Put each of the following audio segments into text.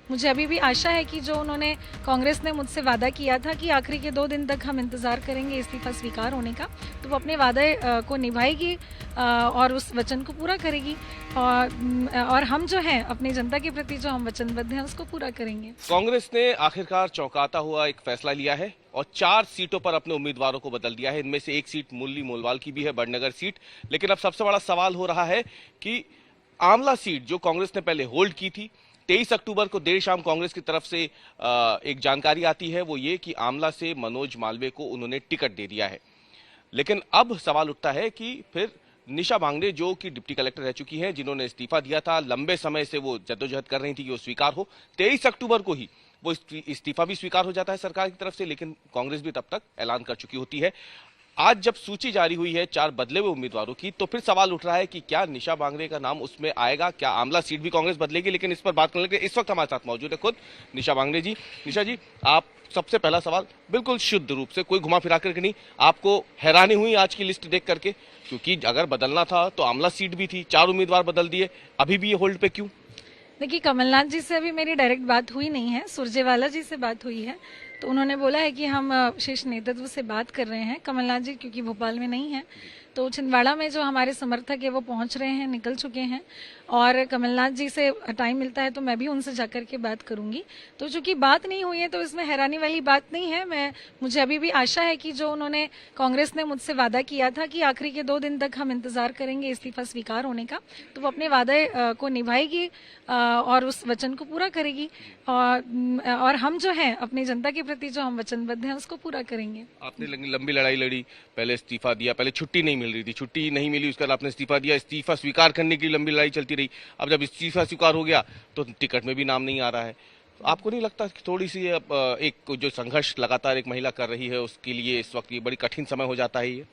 मुझे अभी भी आशा है कि जो उन्होंने कांग्रेस ने मुझसे वादा किया था कि आखिरी के 2 दिन तक हम इंतज़ार करेंगे इस्तीफा स्वीकार होने का, तो वो अपने वादे को निभाएगी और उस वचन को पूरा करेगी। और हम जो हैं अपनी जनता के प्रति जो हम वचनबद्ध हैं उसको पूरा करेंगे। कांग्रेस ने आखिरकार चौंकाता हुआ एक फैसला लिया है और 4 सीटों पर अपने उम्मीदवारों को बदल दिया है। इनमें से एक सीट मुरली मोलवाल की भी है, बड़नगर सीट। लेकिन अब सबसे बड़ा सवाल हो रहा है कि आंवला सीट जो कांग्रेस ने पहले होल्ड की थी, 23 अक्टूबर को देर शाम कांग्रेस की तरफ से एक जानकारी आती है, वो ये कि आंवला से मनोज मालवीय को उन्होंने टिकट दे दिया है। लेकिन अब सवाल उठता है कि फिर निशा बांगड़े जो कि डिप्टी कलेक्टर रह चुकी हैं, जिन्होंने इस्तीफा दिया था, लंबे समय से वो जद्दोजहद कर रही थी कि वो स्वीकार हो, 23 अक्टूबर को ही वो इस्तीफा भी स्वीकार हो जाता है सरकार की तरफ से, लेकिन कांग्रेस भी तब तक ऐलान कर चुकी होती है। आज जब सूची जारी हुई है 4 बदले हुए उम्मीदवारों की, तो फिर सवाल उठ रहा है कि क्या निशा बांगड़े का नाम उसमें आएगा, क्या आंवला सीट भी कांग्रेस बदलेगी। लेकिन इस पर बात करने के लिए इस वक्त हमारे साथ मौजूद है खुद निशा बांगड़े जी। निशा जी, आप सबसे पहला सवाल बिल्कुल शुद्ध रूप से, कोई घुमा फिरा करके नहीं, आपको हैरानी हुई आज की लिस्ट देख करके? क्योंकि अगर बदलना था तो आंवला सीट भी थी, 4 उम्मीदवार बदल दिए, अभी भी ये होल्ड पे क्यों? देखिए, कमलनाथ जी से अभी मेरी डायरेक्ट बात हुई नहीं है, सुरजेवाला जी से बात हुई है। तो उन्होंने बोला है कि हम शीर्ष नेतृत्व से बात कर रहे हैं। कमलनाथ जी क्योंकि भोपाल में नहीं है, तो छिंदवाड़ा में जो हमारे समर्थक है वो पहुंच रहे हैं, निकल चुके हैं। और कमलनाथ जी से टाइम मिलता है तो मैं भी उनसे जाकर के बात करूंगी। तो चूंकि बात नहीं हुई है तो इसमें हैरानी वाली बात नहीं है। मुझे अभी भी आशा है कि जो उन्होंने कांग्रेस ने मुझसे वादा किया था कि आखिरी के 2 दिन तक हम इंतजार करेंगे इस्तीफा स्वीकार होने का, तो वो अपने वादे को निभाएगी और उस वचन को पूरा करेगी। और हम जो हैं अपनी जनता के प्रति जो हम वचनबद्ध हैं उसको पूरा करेंगे। आपने लंबी लड़ाई लड़ी, पहले इस्तीफा दिया, पहले छुट्टी नहीं मिल रही थी, छुट्टी नहीं मिली, उसके बाद आपने इस्तीफा दिया, इस्तीफा स्वीकार करने की लंबी लड़ाई चलती रही। अब जब इस्तीफा स्वीकार हो गया तो टिकट में भी नाम नहीं आ रहा है। तो आपको नहीं लगता कि थोड़ी सी एक जो संघर्ष लगातार एक महिला कर रही है उसके लिए इस वक्त ये बड़ी कठिन समय हो जाता है ये?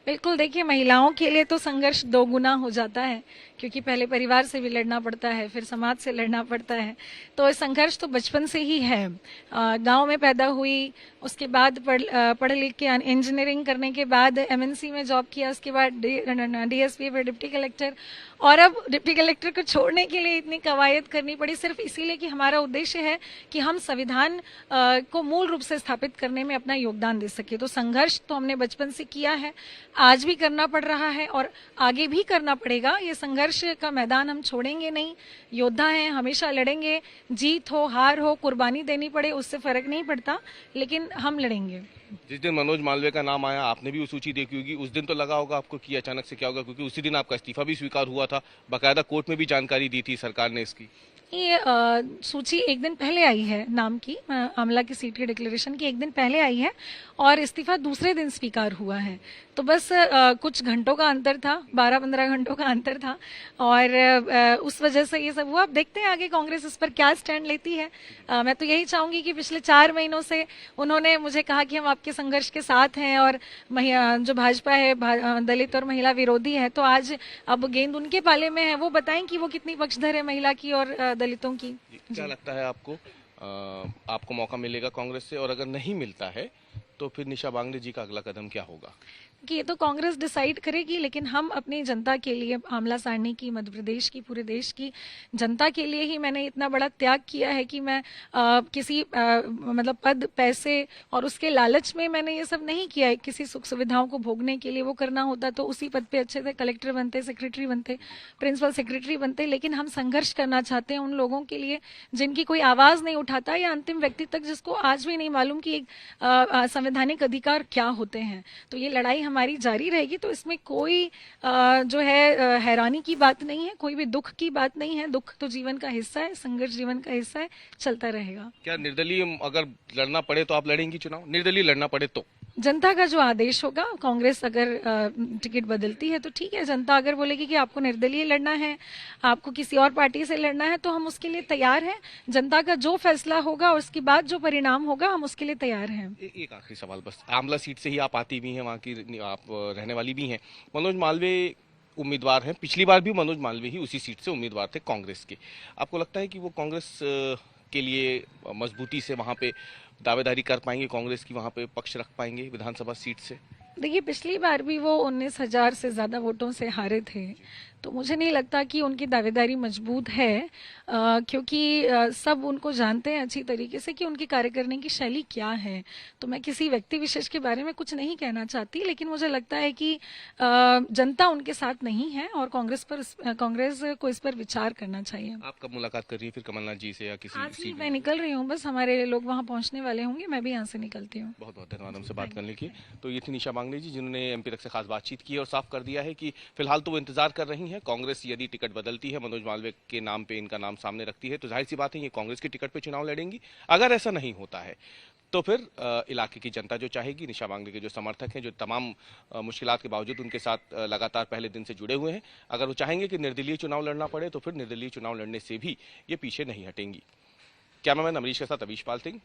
बिल्कुल, देखिए, महिलाओं के लिए तो संघर्ष 2 गुना हो जाता है, क्योंकि पहले परिवार से भी लड़ना पड़ता है, फिर समाज से लड़ना पड़ता है। तो संघर्ष तो बचपन से ही है। गांव में पैदा हुई, उसके बाद पढ़ लिख के इंजीनियरिंग करने के बाद एमएनसी में जॉब किया, उसके बाद डीएसपी फिर डिप्टी कलेक्टर, और अब डिप्टी कलेक्टर को छोड़ने के लिए इतनी कवायद करनी पड़ी सिर्फ इसीलिए कि हमारा उद्देश्य है कि हम संविधान को मूल रूप से स्थापित करने में अपना योगदान दे सके। तो संघर्ष तो हमने बचपन से किया है, आज भी करना पड़ रहा है और आगे भी करना पड़ेगा। ये संघर्ष का मैदान हम छोड़ेंगे नहीं, योद्धा हैं, हमेशा लड़ेंगे। जीत हो हार हो, कुर्बानी देनी पड़े, उससे फर्क नहीं पड़ता, लेकिन हम लड़ेंगे। जिस दिन मनोज मालवीय का नाम आया, आपने भी वो सूची देखी होगी, उस दिन तो लगा होगा आपको कि अचानक से क्या होगा, क्योंकि उसी दिन आपका इस्तीफा भी स्वीकार हुआ था, बाकायदा कोर्ट में भी जानकारी दी थी सरकार ने इसकी। ये सूची एक दिन पहले आई है, नाम की, आंवला की सीट के डिक्लेरेशन की एक दिन पहले आई है और इस्तीफा दूसरे दिन स्वीकार हुआ है। तो बस कुछ घंटों का अंतर था, 12-15 घंटों का अंतर था, और उस वजह से ये सब हुआ। अब देखते हैं आगे कांग्रेस इस पर क्या स्टैंड लेती है। मैं तो यही चाहूंगी कि पिछले 4 महीनों से उन्होंने मुझे कहा कि हम आपके संघर्ष के साथ हैं और जो भाजपा है दलित और महिला विरोधी है, तो आज अब गेंद उनके पाले में है, वो बताएं कि वो कितनी पक्षधर है महिला की और दलितों की। क्या लगता है आपको, आपको मौका मिलेगा कांग्रेस से, और अगर नहीं मिलता है तो फिर निशा बांगड़े जी का अगला कदम क्या होगा? कि ये तो कांग्रेस डिसाइड करेगी, लेकिन हम अपनी जनता के लिए, आंवला सारनी की, मध्य प्रदेश की, पूरे देश की जनता के लिए ही मैंने इतना बड़ा त्याग किया है कि मैं किसी मतलब पद, पैसे और उसके लालच में मैंने ये सब नहीं किया है। किसी सुख सुविधाओं को भोगने के लिए वो करना होता तो उसी पद पे अच्छे से कलेक्टर बनते, सेक्रेटरी बनते, प्रिंसिपल सेक्रेटरी बनते। लेकिन हम संघर्ष करना चाहते हैं उन लोगों के लिए जिनकी कोई आवाज नहीं उठाता, या अंतिम व्यक्ति तक जिसको आज भी नहीं मालूम कि एक संवैधानिक अधिकार क्या होते हैं। तो ये लड़ाई हमारी जारी रहेगी। तो इसमें कोई जो है हैरानी की बात नहीं है, कोई भी दुख की बात नहीं है। दुख तो जीवन का हिस्सा है, संघर्ष जीवन का हिस्सा है, चलता रहेगा। क्या निर्दलीय अगर लड़ना पड़े तो आप लड़ेंगी चुनाव? निर्दलीय लड़ना पड़े तो? जनता का जो आदेश होगा, कांग्रेस अगर टिकट बदलती है तो ठीक है। जनता अगर बोलेगी कि आपको निर्दलीय लड़ना है, आपको किसी और पार्टी से लड़ना है, तो हम उसके लिए तैयार हैं। जनता का जो फैसला होगा, उसके बाद जो परिणाम होगा, हम उसके लिए तैयार हैं। एक आखिरी सवाल बस, आंवला सीट से ही आप आती भी हैं, वहाँ की आप रहने वाली भी हैं। मनोज मालवीय उम्मीदवार हैं, पिछली बार भी मनोज मालवीय ही उसी सीट से उम्मीदवार थे कांग्रेस के। आपको लगता है कि वो कांग्रेस के लिए मजबूती से वहाँ पे दावेदारी कर पाएंगे, कांग्रेस की वहाँ पे पक्ष रख पाएंगे विधानसभा सीट से? देखिए, पिछली बार भी वो 19,000 से ज़्यादा वोटों से हारे थे, तो मुझे नहीं लगता कि उनकी दावेदारी मजबूत है, क्योंकि सब उनको जानते हैं अच्छी तरीके से कि उनकी कार्य करने की शैली क्या है। तो मैं किसी व्यक्ति विशेष के बारे में कुछ नहीं कहना चाहती, लेकिन मुझे लगता है कि जनता उनके साथ नहीं है और कांग्रेस को इस पर विचार करना चाहिए। आप कब मुलाकात कर रही है फिर कमलनाथ जी से या किसी आज ही सीट मैं निकल रही हूँ, बस हमारे लोग वहाँ पहुँचने वाले होंगे, मैं भी यहाँ से निकलती हूँ। बहुत बहुत धन्यवाद हमसे बात करने की। तो ये थी निशा बांगले जी, जिन्होंने एमपी तक से खास बातचीत की और साफ कर दिया है कि फिलहाल तो वो इंतजार कर रही हैं। कांग्रेस यदि टिकट बदलती है, मनोज मालवीय के नाम पे इनका नाम सामने रखती है, तो जाहिर सी बात है ये कांग्रेस की टिकट पे चुनाव लड़ेंगी। अगर ऐसा नहीं होता है तो फिर इलाके की जनता जो चाहेगी, निशा बांगले के जो समर्थक हैं, जो तमाम मुश्किलात के बावजूद उनके साथ लगातार पहले दिन से जुड़े हुए हैं, अगर वो चाहेंगे कि निर्दलीय चुनाव लड़ना पड़े तो फिर निर्दलीय चुनाव लड़ने से भी ये पीछे नहीं हटेंगी। कैमरामैन अमरीश के साथ अवीश पाल सिंह।